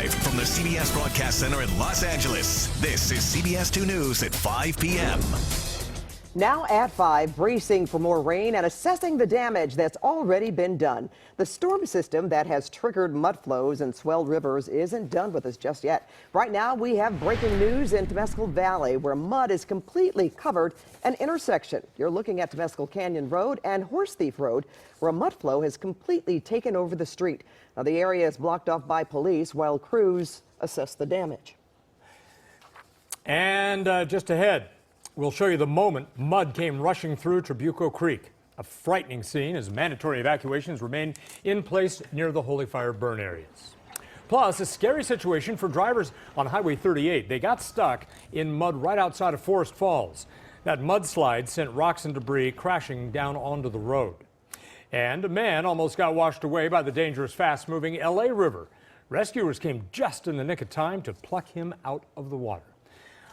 Live from the CBS Broadcast Center in Los Angeles, this is CBS2 News at 5 p.m. Now at 5, bracing for more rain and assessing the damage that's already been done. The storm system that has triggered mud flows and swelled rivers isn't done with us just yet. Right now, we have breaking news in Temescal Valley, where mud is completely covered an intersection. You're looking at Temescal Canyon Road and Horse Thief Road, where a mud flow has completely taken over the street. Now, the area is blocked off by police while crews assess the damage. And just ahead, we'll show you the moment mud came rushing through Trabuco Creek. A frightening scene as mandatory evacuations remain in place near the Holy Fire burn areas. Plus, a scary situation for drivers on Highway 38. They got stuck in mud right outside of Forest Falls. That mudslide sent rocks and debris crashing down onto the road. And a man almost got washed away by the dangerous, fast-moving LA River. Rescuers came just in the nick of time to pluck him out of the water.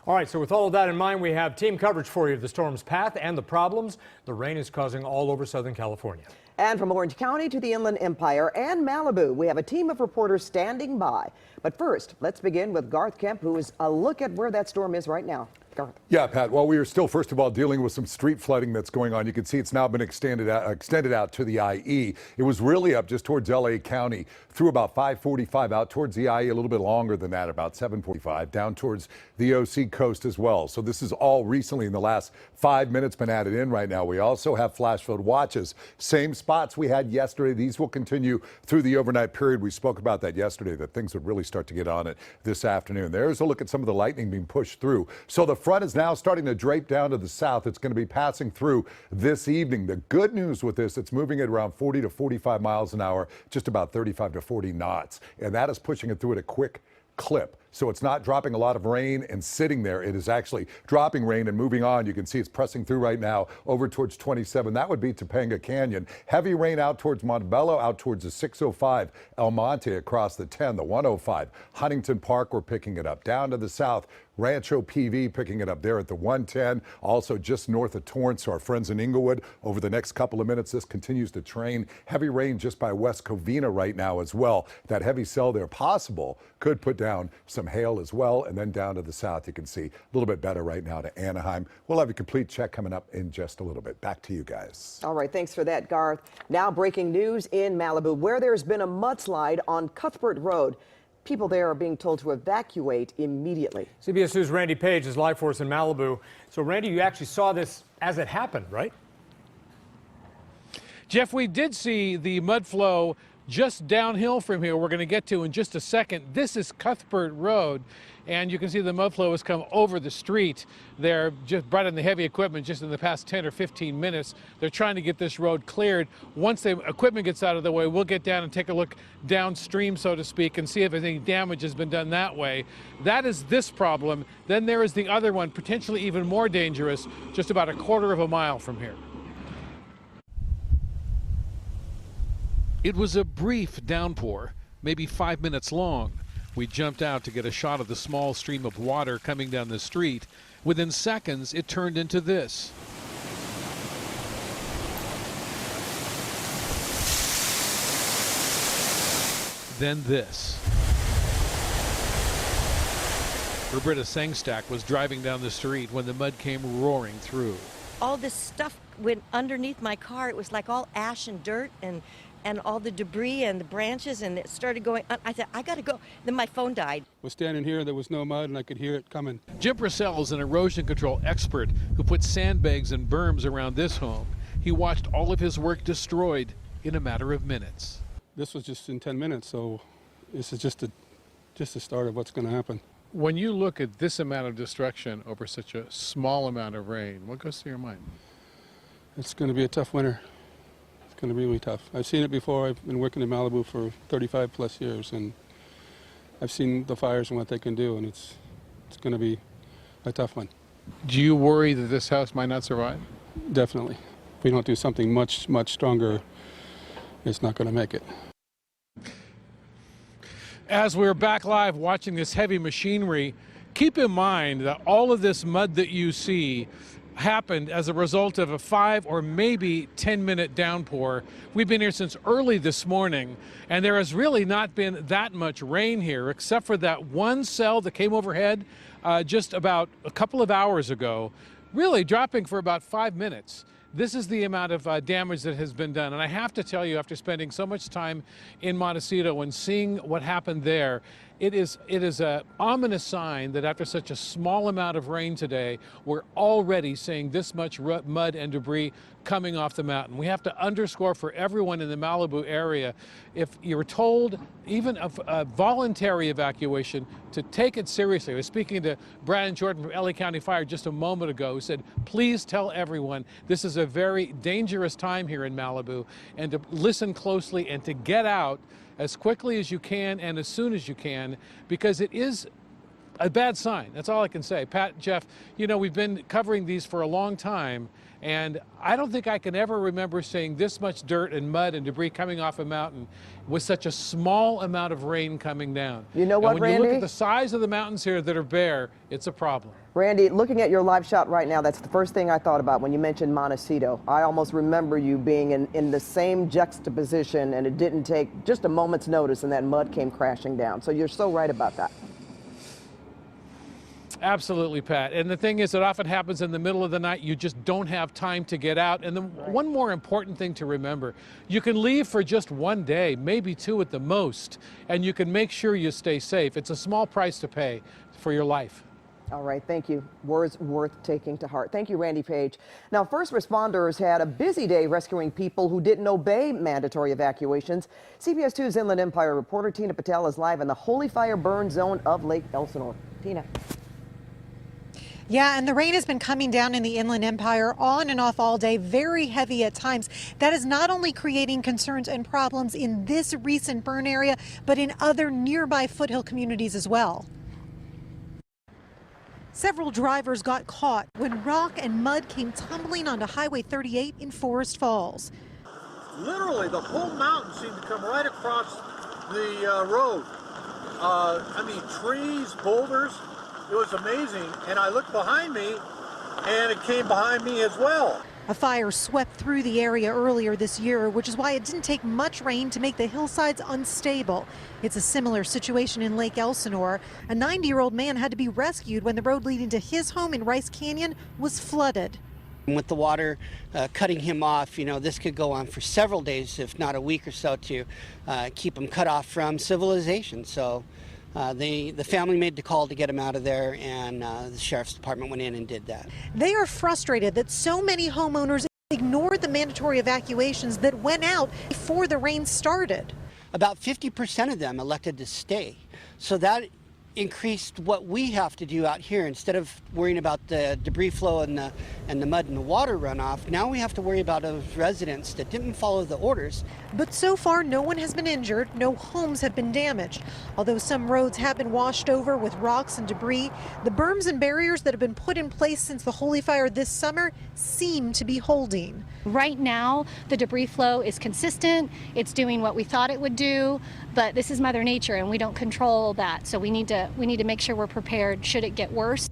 All right, so with all of that in mind, we have team coverage for you of the storm's path and the problems the rain is causing all over Southern California. And from Orange County to the Inland Empire and Malibu, we have a team of reporters standing by. But first, let's begin with Garth Kemp, who is a look at where that storm is right now. Garth. Yeah, Pat. Well, we are still, first of all, dealing with some street flooding that's going on. You can see it's now been extended out to the IE. It was really up just towards LA County through about 545 out towards the IE, a little bit longer than that, about 745, down towards the OC coast as well. So this is all recently in the last 5 minutes been added in right now. We also have flash flood watches. Same spots we had yesterday. These will continue through the overnight period. We spoke about that yesterday, that things would really start to get on it this afternoon. There's a look at some of the lightning being pushed through. So the front is now starting to drape down to the south. It's going to be passing through this evening. The good news with this, it's moving at around 40 to 45 miles an hour, just about 35 to 40 knots. And that is pushing it through at a quick clip. So it's not dropping a lot of rain and sitting there. It is actually dropping rain and moving on. You can see it's pressing through right now over towards 27. That would be Topanga Canyon. Heavy rain out towards Montebello, out towards the 605, El Monte across the 10, the 105. Huntington Park, we're picking it up. Down to the south, Rancho PV picking it up there at the 110. Also just north of Torrance, our friends in Inglewood. Over the next couple of minutes, this continues to train. Heavy rain just by West Covina right now as well. That heavy cell there possible could put down some hail as well. And then down to the south, you can see a little bit better right now to Anaheim. We'll have a complete check coming up in just a little bit. Back to you guys. All right, thanks for that, Garth. Now breaking news in Malibu, where there's been a mudslide on Cuthbert Road. People there are being told to evacuate immediately. CBS News' Randy Page is live for us in Malibu. So, Randy, you actually saw this as it happened, right? Jeff, we did see the mud flow just downhill from here. We're going to get to in just a second. This is Cuthbert Road, and you can see the mud flow has come over the street. They're just brought in the heavy equipment just in the past 10 or 15 minutes. They're trying to get this road cleared. Once the equipment gets out of the way, we'll get down and take a look downstream, so to speak, and see if any damage has been done that way. That is this problem. Then there is the other one, potentially even more dangerous, just about a quarter of a mile from here. It was a brief downpour, maybe 5 minutes long. We jumped out to get a shot of the small stream of water coming down the street. Within seconds, it turned into this. Then this. Roberta Sengstack was driving down the street when the mud came roaring through. All this stuff went underneath my car. It was like all ash and dirt and all the debris and the branches, and it started going. I said, I gotta go. Then my phone died. I was standing here, there was no mud, and I could hear it coming. Jim Purcell is an erosion control expert who put sandbags and berms around this home. He watched all of his work destroyed in a matter of minutes. This was just in 10 minutes, so this is just the start of what's going to happen. When you look at this amount of destruction over such a small amount of rain, what goes through your mind? It's going to be a tough winter. It's going to be really tough. I've seen it before. I've been working in Malibu for 35 plus years, and I've seen the fires and what they can do, and it's going to be a tough one. Do you worry that this house might not survive? Definitely. If we don't do something much, much stronger, it's not going to make it. As we're back live watching this heavy machinery, keep in mind that all of this mud that you see happened as a result of a 5 or maybe 10-minute downpour. We've been here since early this morning, and there has really not been that much rain here, except for that one cell that came overhead just about a couple of hours ago, really dropping for about 5 minutes. This is the amount of damage that has been done. And I have to tell you, after spending so much time in Montecito and seeing what happened there, it is an ominous sign that after such a small amount of rain today, we're already seeing this much mud and debris coming off the mountain. We have to underscore for everyone in the Malibu area, if you're told even a voluntary evacuation, to take it seriously. I was speaking to Brandon Jordan from LA County Fire just a moment ago, who said, please tell everyone this is a very dangerous time here in Malibu, and to listen closely and to get out as quickly as you can and as soon as you can, because it is a bad sign. That's all I can say. Pat, Jeff, you know, we've been covering these for a long time, and I don't think I can ever remember seeing this much dirt and mud and debris coming off a mountain with such a small amount of rain coming down. You know what, when Randy? you look at the size of the mountains here that are bare, it's a problem. Randy, looking at your live shot right now, that's the first thing I thought about when you mentioned Montecito. I almost remember you being in the same juxtaposition, and it didn't take just a moment's notice and that mud came crashing down. So you're so right about that. Absolutely, Pat. And the thing is, it often happens in the middle of the night. You just don't have time to get out. And then one more important thing to remember, you can leave for just one day, maybe 2 at the most, and you can make sure you stay safe. It's a small price to pay for your life. All right, thank you. Words worth taking to heart. Thank you, Randy Page. Now, first responders had a busy day rescuing people who didn't obey mandatory evacuations. CBS 2's Inland Empire reporter Tina Patel is live in the Holy Fire burn zone of Lake Elsinore. Tina. Yeah, and the rain has been coming down in the Inland Empire on and off all day, very heavy at times. That is not only creating concerns and problems in this recent burn area, but in other nearby foothill communities as well. Several drivers got caught when rock and mud came tumbling onto Highway 38 in Forest Falls. Literally, the whole mountain seemed to come right across the road. I mean, trees, boulders. It was amazing, and I looked behind me, and it came behind me as well. A fire swept through the area earlier this year, which is why it didn't take much rain to make the hillsides unstable. It's a similar situation in Lake Elsinore. A 90-year-old man had to be rescued when the road leading to his home in Rice Canyon was flooded. With the water cutting him off, you know, this could go on for several days, if not a week or so, to keep him cut off from civilization. So the family made the call to get him out of there, and the sheriff's department went in and did that. They are frustrated that so many homeowners ignored the mandatory evacuations that went out before the rain started. About 50% of them elected to stay. So that increased what we have to do out here. Instead of worrying about the debris flow and the mud and the water runoff, now we have to worry about those residents that didn't follow the orders. But so far, no one has been injured, no homes have been damaged. Although some roads have been washed over with rocks and debris, the berms and barriers that have been put in place since the Holy Fire this summer seem to be holding. Right now, the debris flow is consistent. It's doing what we thought it would do, but this is Mother Nature and we don't control that. So we need to make sure we're prepared should it get worse.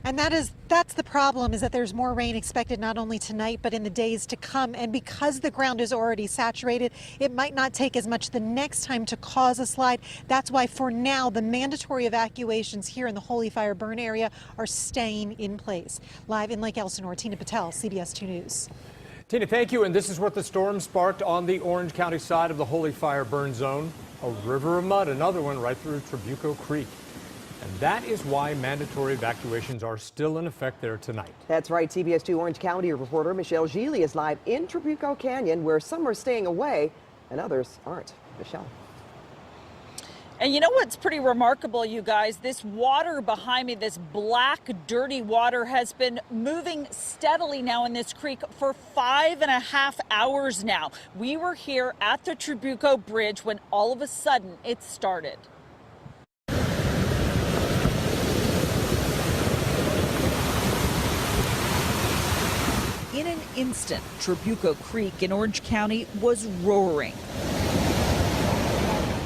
And that's the problem, is that there's more rain expected not only tonight, but in the days to come. And because the ground is already saturated, it might not take as much the next time to cause a slide. That's why for now, the mandatory evacuations here in the Holy Fire burn area are staying in place. Live in Lake Elsinore, Tina Patel, CBS 2 News. Tina, thank you. And this is what the storm sparked on the Orange County side of the Holy Fire burn zone. A river of mud, another one right through Trabuco Creek. And that is why mandatory evacuations are still in effect there tonight. That's right. CBS 2 Orange County reporter Michelle Gili is live in Trabuco Canyon, where some are staying away and others aren't. Michelle. And you know what's pretty remarkable, you guys? This water behind me, this black, dirty water, has been moving steadily now in this creek for 5.5 hours now. We were here at the Trabuco Bridge when all of a sudden it started. In an instant, Trabuco Creek in Orange County was roaring.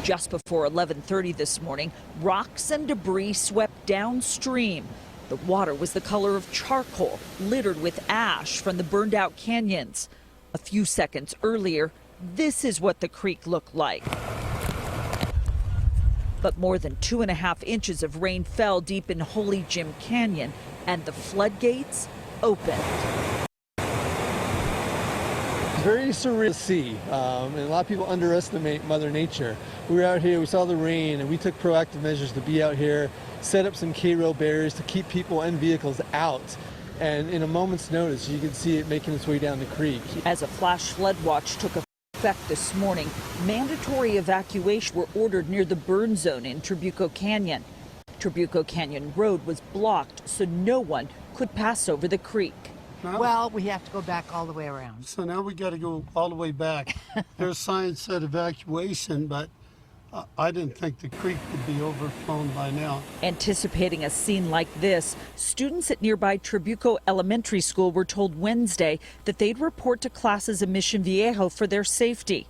Just before 11:30 this morning, rocks and debris swept downstream. The water was the color of charcoal, littered with ash from the burned out canyons. A few seconds earlier, this is what the creek looked like. But more than 2.5 inches of rain fell deep in Holy Jim Canyon, and the floodgates opened. Very surreal to see, and a lot of people underestimate Mother Nature. We were out here, we saw the rain, and we took proactive measures to be out here, set up some K-rail barriers to keep people and vehicles out. And in a moment's notice, you could see it making its way down the creek. As a flash flood watch took effect this morning, mandatory evacuations were ordered near the burn zone in Trabuco Canyon. Trabuco Canyon Road was blocked so no one could pass over the creek. Well, we have to go back all the way around. So now we got to go all the way back. There's signs said evacuation, but I didn't think the creek would be overflown by now. Anticipating a scene like this, students at nearby Trabuco Elementary School were told Wednesday that they'd report to classes in Mission Viejo for their safety.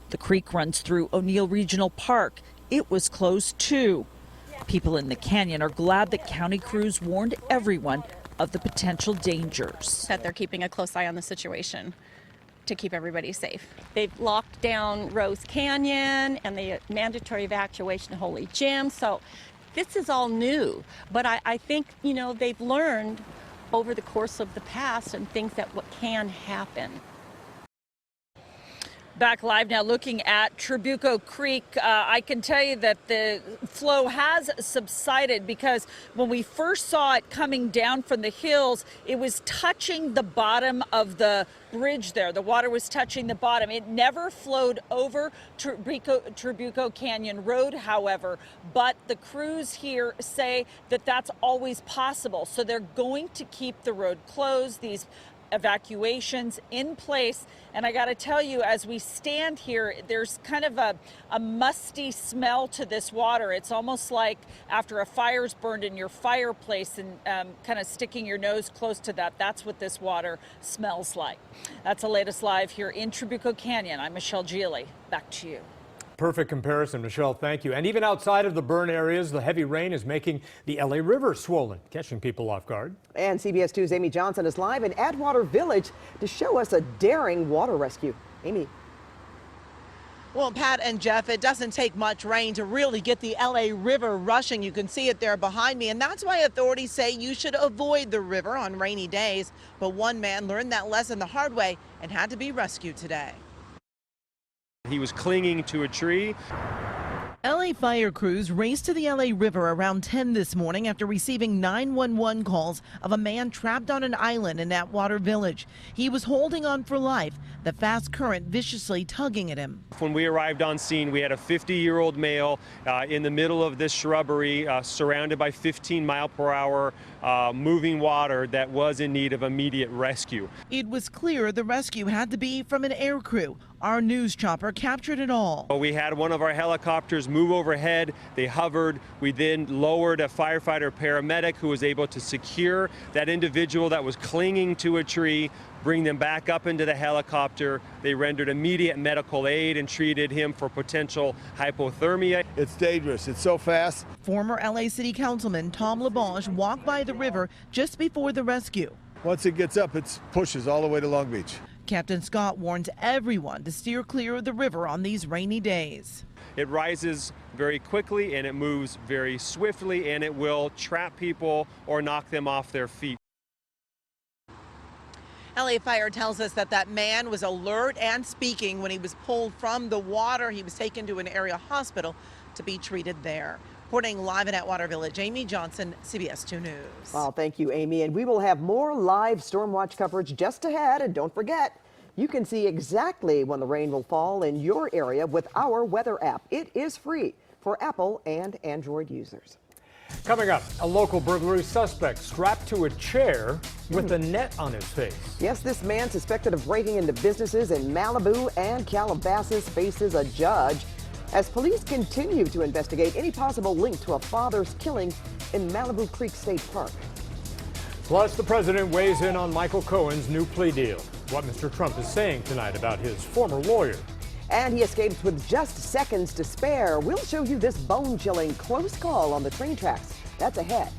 The creek runs through O'Neill Regional Park. It was closed too. People in the canyon are glad that county crews warned everyone of the potential dangers. That they're keeping a close eye on the situation to keep everybody safe. They've locked down Rose Canyon and the mandatory evacuation of Holy Jim. So this is all new, but I think, you know, they've learned over the course of the past and things that what can happen. Back live now looking at Trabuco Creek. I can tell you that the flow has subsided because when we first saw it coming down from the hills, it was touching the bottom of the bridge there. The water was touching the bottom. It never flowed over Trabuco Canyon Road, however, but the crews here say that that's always possible. So they're going to keep the road closed, these evacuations in place. And I got to tell you, as we stand here, there's kind of a musty smell to this water. It's almost like after a fire's burned in your fireplace and kind of sticking your nose close to that. That's what this water smells like. That's the latest live here in Trabuco Canyon. I'm Michelle Gili. Back to you. Perfect comparison, Michelle. Thank you. And even outside of the burn areas, the heavy rain is making the LA River swollen, catching people off guard. And CBS 2's Amy Johnson is live in Atwater Village to show us a daring water rescue. Amy. Well, Pat and Jeff, it doesn't take much rain to really get the LA River rushing. You can see it there behind me, and that's why authorities say you should avoid the river on rainy days. But one man learned that lesson the hard way and had to be rescued today. He was clinging to a tree. LA fire crews raced to the LA River around 10 this morning after receiving 911 calls of a man trapped on an island in Atwater Village. He was holding on for life, the fast current viciously tugging at him. When we arrived on scene, we had a 50-year-old male in the middle of this shrubbery, surrounded by 15-mile-per-hour moving water that was in need of immediate rescue. It was clear the rescue had to be from an air crew. Our news chopper captured it all. We had one of our helicopters move overhead. They hovered. We then lowered a firefighter paramedic who was able to secure that individual that was clinging to a tree, bring them back up into the helicopter. They rendered immediate medical aid and treated him for potential hypothermia. It's dangerous. It's so fast. Former LA City Councilman Tom LaBonge walked by the river just before the rescue. Once it gets up, it pushes all the way to Long Beach. Captain Scott warns everyone to steer clear of the river on these rainy days. It rises very quickly and it moves very swiftly, and it will trap people or knock them off their feet. LA Fire tells us that man was alert and speaking when he was pulled from the water. He was taken to an area hospital to be treated there. Reporting live in Atwater Village, Amy Johnson, CBS 2 News. Well, thank you, Amy. And we will have more live storm watch coverage just ahead. And don't forget, you can see exactly when the rain will fall in your area with our weather app. It is free for Apple and Android users. Coming up, a local burglary suspect strapped to a chair with a net on his face. Yes, this man suspected of breaking into businesses in Malibu and Calabasas faces a judge as police continue to investigate any possible link to a father's killing in Malibu Creek State Park. Plus, the president weighs in on Michael Cohen's new plea deal. What Mr. Trump is saying tonight about his former lawyer. And he escapes with just seconds to spare. We'll show you this bone-chilling close call on the train tracks. That's ahead.